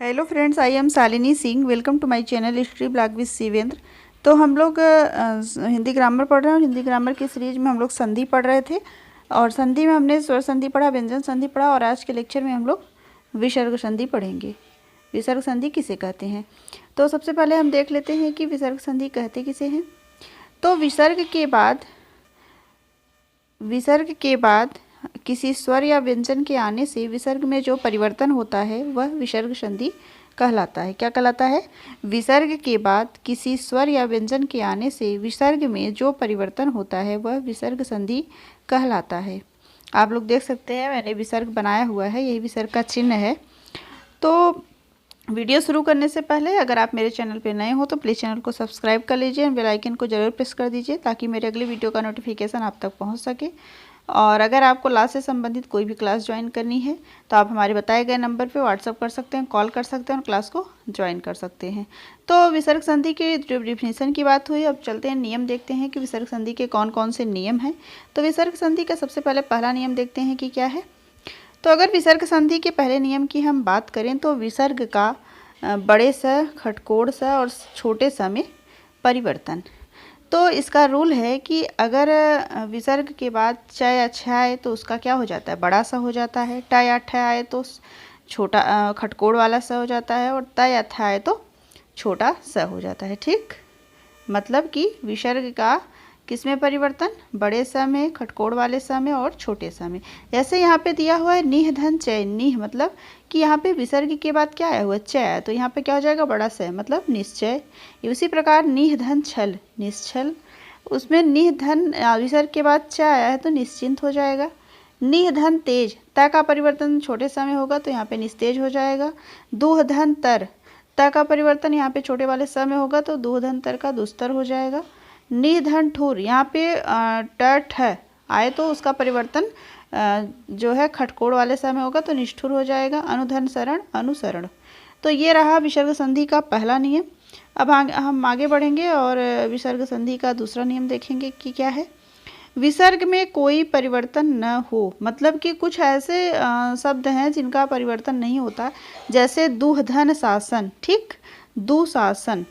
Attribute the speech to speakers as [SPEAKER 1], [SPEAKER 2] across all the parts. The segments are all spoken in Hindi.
[SPEAKER 1] Hello friends, I am Shalini Singh. Welcome to my channel history blog with Shivendra. तो हम लोग हिंदी ग्रामर पढ़ रहे हैं और हिंदी ग्रामर की सीरीज में हम लोग संधि पढ़ रहे थे। और संधि में हमने स्वर संधि पढ़ा, व्यंजन संधि पढ़ा और आज के लेक्चर में हम लोग विसर्ग संधि पढ़ेंगे। विसर्ग संधि किसे कहते हैं? तो सबसे पहले हम देख लेते हैं कि विसर्ग संधि कहते किसे हैं। तो विसर्ग के बाद किसी स्वर या व्यंजन के आने से विसर्ग में जो परिवर्तन होता है वह विसर्ग संधि कहलाता है। क्या कहलाता है? विसर्ग के बाद किसी स्वर या व्यंजन के आने से विसर्ग में जो परिवर्तन होता है वह विसर्ग संधि कहलाता है। आप लोग देख सकते हैं, मैंने विसर्ग बनाया हुआ है, यही विसर्ग का चिन्ह है। तो वीडियो शुरू करने से पहले अगर आप मेरे चैनल पर नए हो तो प्लीज़ चैनल को सब्सक्राइब कर लीजिए, बेल आइकन को ज़रूर प्रेस कर दीजिए ताकि मेरे अगले वीडियो का नोटिफिकेशन आप तक पहुंच सके। और अगर आपको लॉ से संबंधित कोई भी क्लास ज्वाइन करनी है तो आप हमारे बताए गए नंबर पे व्हाट्सअप कर सकते हैं, कॉल कर सकते हैं और क्लास को ज्वाइन कर सकते हैं। तो विसर्ग संधि के जो डिफिनीशन की बात हुई, अब चलते हैं नियम देखते हैं कि विसर्ग संधि के कौन कौन से नियम हैं। तो विसर्ग संधि का सबसे पहले पहला नियम देखते हैं कि क्या है। तो अगर विसर्ग संधि के पहले नियम की हम बात करें तो विसर्ग का बड़े स, खटकोड़ स और छोटे स में परिवर्तन। तो इसका रूल है कि अगर विसर्ग के बाद च या छ आए तो उसका क्या हो जाता है? बड़ा सा हो जाता है। ट या ठ आए तो छोटा खटकोड़ वाला स हो जाता है और त या थ आए तो छोटा स हो जाता है। ठीक, मतलब कि विसर्ग का किस में परिवर्तन? बड़े स में, खटकोड़ वाले स में और छोटे स में। जैसे यहाँ पे दिया हुआ है निह धन चय। निह मतलब कि यहाँ पे विसर्ग के बाद क्या आया हुआ है? चय, तो यहाँ पे क्या हो जाएगा? बड़ा स मतलब निश्चय। उसी प्रकार निह धन छल, निश्चल, उसमें निह धन विसर्ग के बाद च आया है तो निश्चिंत हो जाएगा। निह धन तेज, त का परिवर्तन छोटे स में होगा तो यहाँ पे निस्तेज हो जाएगा। दूह धन तर, त का परिवर्तन यहाँ पे छोटे वाले स में होगा तो दूह धन तर का दुस्तर हो जाएगा। निधन ठुर, यहाँ पे ट ठ आए तो उसका परिवर्तन जो है खटकोड़ वाले स में होगा तो निष्ठुर हो जाएगा। अनुधन शरण, अनुसरण। तो ये रहा विसर्ग संधि का पहला नियम। अब हम आगे बढ़ेंगे और विसर्ग संधि का दूसरा नियम देखेंगे कि क्या है। विसर्ग में कोई परिवर्तन न हो, मतलब कि कुछ ऐसे शब्द हैं जिनका परिवर्तन नहीं होता, जैसे दुहधन शासन। ठीक, दुशासन।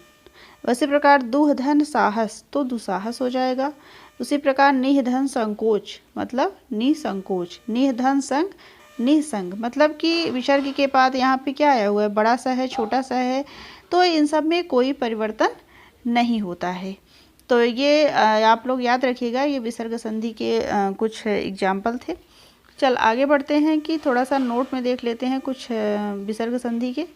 [SPEAKER 1] उसी प्रकार दुहधन साहस तो दुसाहस हो जाएगा। उसी प्रकार निहधन संकोच मतलब निसंकोच। निहधन संग, निसंग, मतलब कि विसर्ग के बाद यहाँ पे क्या आया हुआ है? बड़ा सा है, छोटा सा है, तो इन सब में कोई परिवर्तन नहीं होता है। तो ये आप लोग याद रखिएगा, ये विसर्ग संधि के कुछ एग्जाम्पल थे। चल आगे बढ़ते हैं कि थोड़ा सा नोट में देख लेते हैं कुछ विसर्ग संधि के।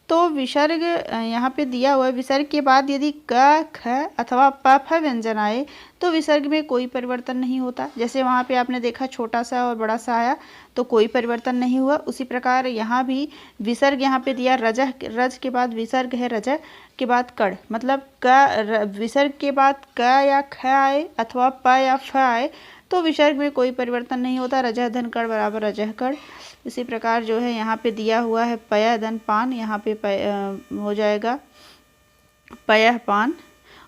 [SPEAKER 1] तो विसर्ग यहाँ पे दिया हुआ है, विसर्ग के बाद यदि क, ख अथवा प, फ व्यंजन आए तो विसर्ग में कोई परिवर्तन नहीं होता। जैसे वहाँ पे आपने देखा छोटा सा और बड़ा सा आया तो कोई परिवर्तन नहीं हुआ। उसी प्रकार यहाँ भी विसर्ग यहाँ पे दिया रजह, रज के बाद विसर्ग है, रजह के बाद कड़, मतलब विसर्ग के बाद क या ख आए अथवा प या फ आए तो विसर्ग में कोई परिवर्तन नहीं होता। रजह धन कड़ बराबर रजह कड़। इसी प्रकार जो है यहाँ पे दिया हुआ है पय धन पान, यहाँ पे हो जाएगा पयः पान।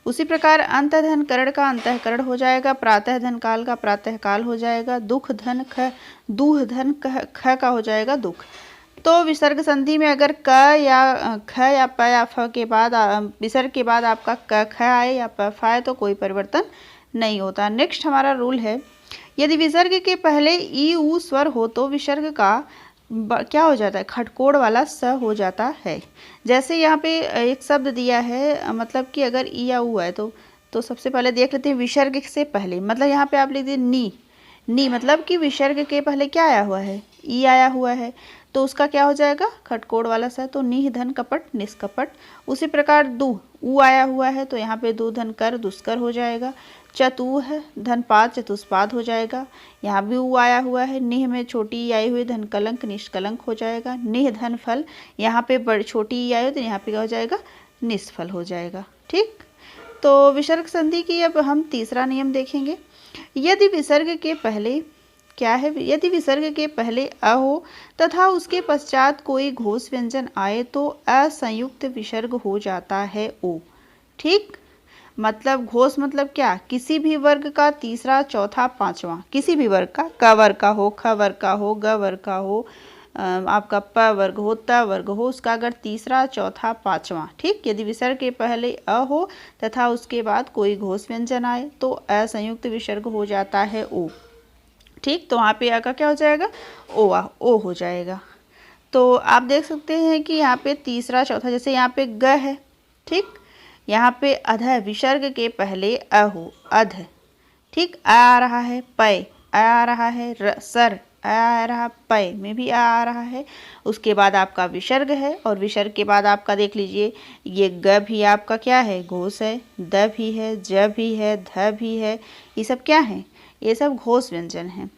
[SPEAKER 1] उसी प्रकार अंत धन करण का अंतःकरण हो जाएगा। प्रातः धन काल का प्रातः काल हो जाएगा। दुख धन ख, दूह धन ख का हो जाएगा दुख। तो विसर्ग संधि में अगर क या ख या प या फ के बाद विसर्ग के बाद आपका क ख आए या प फ आए तो कोई परिवर्तन नहीं होता। नेक्स्ट हमारा रूल है, यदि विसर्ग के पहले ई ऊ स्वर हो तो विसर्ग का क्या हो जाता है? खटकोड़ वाला स हो जाता है। जैसे यहाँ पे एक शब्द दिया है, मतलब कि अगर ई या ऊ है तो सबसे पहले देख लेते हैं विसर्ग से पहले, मतलब यहाँ पे आप लिख दीजिए नी। नी मतलब कि विसर्ग के पहले क्या आया हुआ है? ई आया हुआ है, तो उसका क्या हो जाएगा? खटकोड़ वाला सा, तो नी धन कपट निष्कपट। उसी प्रकार दू, ऊ आया हुआ है तो यहाँ पे दू धन कर दुष्कर हो जाएगा। चतुह धन पाद चतुष्पाद हो जाएगा। यहाँ भी ऊ आया हुआ है। निह में छोटी ई आई हुई धन कलंक निष्कलंक हो जाएगा। निह धन फल, यहाँ पे बड़ी छोटी ई आई हो तो यहाँ पे क्या हो जाएगा? निष्फल हो जाएगा। ठीक, तो विसर्ग संधि की अब हम तीसरा नियम देखेंगे। यदि विसर्ग के पहले क्या है? यदि विसर्ग के पहले अ हो तथा उसके पश्चात कोई घोष व्यंजन आए तो असंयुक्त विसर्ग हो जाता है ओ। ठीक, मतलब घोष मतलब क्या? किसी भी वर्ग का तीसरा, चौथा, पांचवा, किसी भी वर्ग का, क वर्ग का हो, ख वर्ग का हो, ग वर्ग का हो, आपका प वर्ग हो, त वर्ग हो, उसका अगर तीसरा, चौथा, पांचवा, ठीक, यदि विसर्ग के पहले अ हो तथा उसके बाद कोई घोष व्यंजन आए तो असंयुक्त विसर्ग हो जाता है ओ। ठीक, तो वहाँ पे अ का क्या हो जाएगा, ओ हो जाएगा। तो आप देख सकते हैं कि यहाँ पे तीसरा, चौथा, जैसे यहाँ पे ग है, ठीक, यहाँ पे अध विसर्ग के पहले अ हो, अध, ठीक, आ रहा है, पय आ रहा है, सर आ रहा, पय में भी आ रहा है। उसके बाद आपका विसर्ग है और विसर्ग के बाद आपका देख लीजिए ये ग भी आपका क्या है, घोष है, द भी है, ज भी है, ध भी है, ये सब क्या है, ये सब घोष व्यंजन हैं।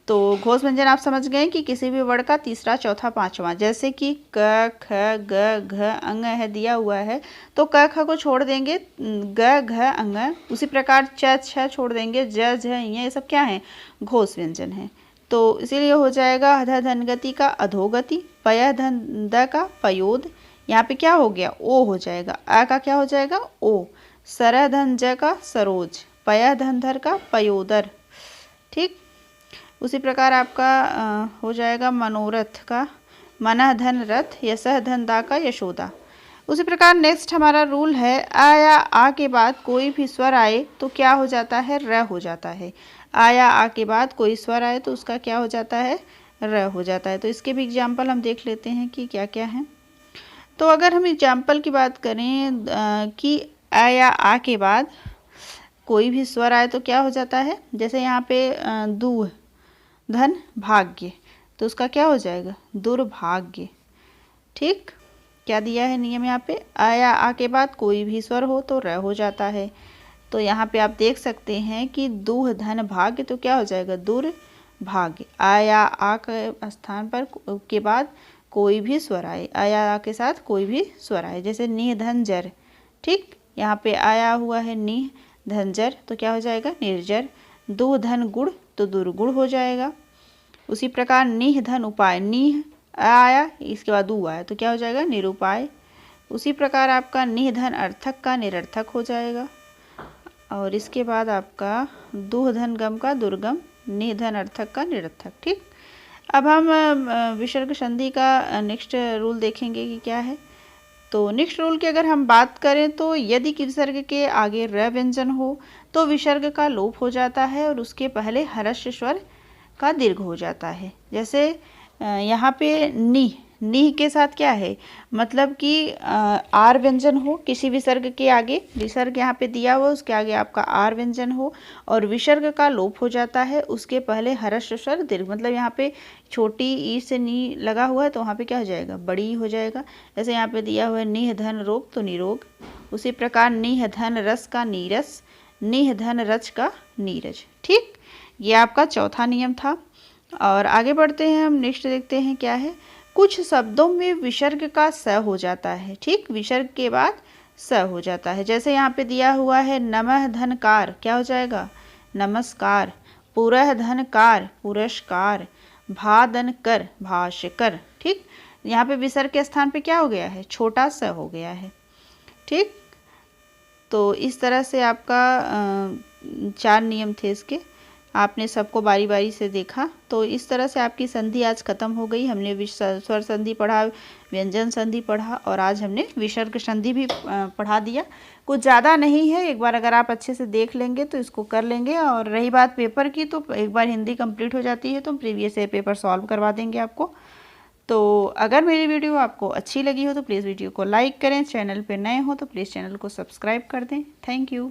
[SPEAKER 1] तो घोष व्यंजन आप समझ गए कि किसी भी वर्ड का तीसरा, चौथा, पांचवा, जैसे कि क, ख, ग, घ, अंग है दिया हुआ है तो क, ख को छोड़ देंगे, ग, घ, अंग, उसी प्रकार च, छ छोड़ देंगे, ज, झ, ये सब क्या है, घोष व्यंजन है। तो इसीलिए हो जाएगा अध धनगति का अधोगति, पय धन द का पयोद, यहाँ पे क्या हो गया, ओ हो जाएगा, आ का क्या हो जाएगा, ओ, सर धन ज का सरोज, पय धन धर का पयोदर, ठीक। उसी प्रकार आपका हो जाएगा मनोरथ का मनः धन रथ, यशः धन दा का यशोदा। उसी प्रकार नेक्स्ट हमारा रूल है आ या आ के बाद कोई भी स्वर आए तो क्या हो जाता है, र हो जाता है। आ या आ के बाद कोई स्वर आए तो उसका क्या हो जाता है, र हो जाता है। तो इसके भी एग्जाम्पल हम देख लेते हैं कि क्या क्या है। तो अगर हम एग्जाम्पल की बात करें कि आ या आ के बाद कोई भी स्वर आए तो क्या हो जाता है, जैसे यहाँ पे दूह धन भाग्य, तो उसका क्या हो जाएगा, दुर्भाग्य, ठीक। क्या दिया है नियम, यहाँ पे आ या आ के बाद कोई भी स्वर हो तो र हो जाता है। तो यहाँ पे आप देख सकते हैं कि दूह धन भाग्य, तो क्या हो जाएगा, दुर्भाग्य। आ या आ के स्थान पर के बाद कोई भी स्वर आए, आ या आ के साथ कोई भी स्वर आए, जैसे निह धन जर, ठीक, यहाँ पे आया हुआ है निह धन जर, तो क्या हो जाएगा, निर्जर। दो धन गुड़, तो दुर्गुण हो जाएगा। उसी प्रकार निह धन उपाय, निह आया इसके बाद ऊ आया तो क्या हो जाएगा, निरुपाय। उसी प्रकार आपका निह धन अर्थक का निरर्थक हो जाएगा। और इसके बाद आपका दुह धन गम का दुर्गम, निह धन अर्थक का निरर्थक, ठीक। अब हम विसर्ग संधि का नेक्स्ट रूल देखेंगे कि क्या है। तो नेक्स्ट रूल की अगर हम बात करें तो यदि विसर्ग के आगे र व्यंजन हो तो विसर्ग का लोप हो जाता है और उसके पहले हर्ष स्वर का दीर्घ हो जाता है। जैसे यहाँ पे नी के साथ क्या है, मतलब कि आर व्यंजन हो किसी विसर्ग के आगे, विसर्ग यहाँ पे दिया हुआ उसके आगे आपका आर व्यंजन हो और विसर्ग का लोप हो जाता है, उसके पहले हर्ष स्वर दीर्घ, मतलब यहाँ पे छोटी ई से नी लगा हुआ है तो वहाँ पे क्या हो जाएगा, बड़ी हो जाएगा। जैसे यहाँ पे दिया हुआ है निह धन रोग तो निरोग। उसी प्रकार निह धन रस का नीरस, निह धन रच का नीरज, ठीक। ये आपका चौथा नियम था। और आगे बढ़ते हैं हम, नेक्स्ट देखते हैं क्या है। कुछ शब्दों में विसर्ग का स हो जाता है, ठीक, विसर्ग के बाद स हो जाता है। जैसे यहाँ पे दिया हुआ है नमः धनकार, क्या हो जाएगा, नमस्कार। पुरह धनकार, पुरस्कार। भादन कर, भाष्यकर, ठीक। यहाँ पे विसर्ग के स्थान पे क्या हो गया है, छोटा स हो गया है, ठीक। तो इस तरह से आपका 4 नियम थे इसके, आपने सबको बारी बारी से देखा। तो इस तरह से आपकी संधि आज खत्म हो गई। हमने स्वर संधि पढ़ा, व्यंजन संधि पढ़ा और आज हमने विसर्ग संधि भी पढ़ा दिया। कुछ ज़्यादा नहीं है, एक बार अगर आप अच्छे से देख लेंगे तो इसको कर लेंगे। और रही बात पेपर की, तो एक बार हिंदी कंप्लीट हो जाती है तो प्रीवियस ईयर पेपर सॉल्व करवा देंगे आपको। तो अगर मेरी वीडियो आपको अच्छी लगी हो तो प्लीज़ वीडियो को लाइक करें, चैनल पर नए हो तो प्लीज़ चैनल को सब्सक्राइब कर दें। Thank you.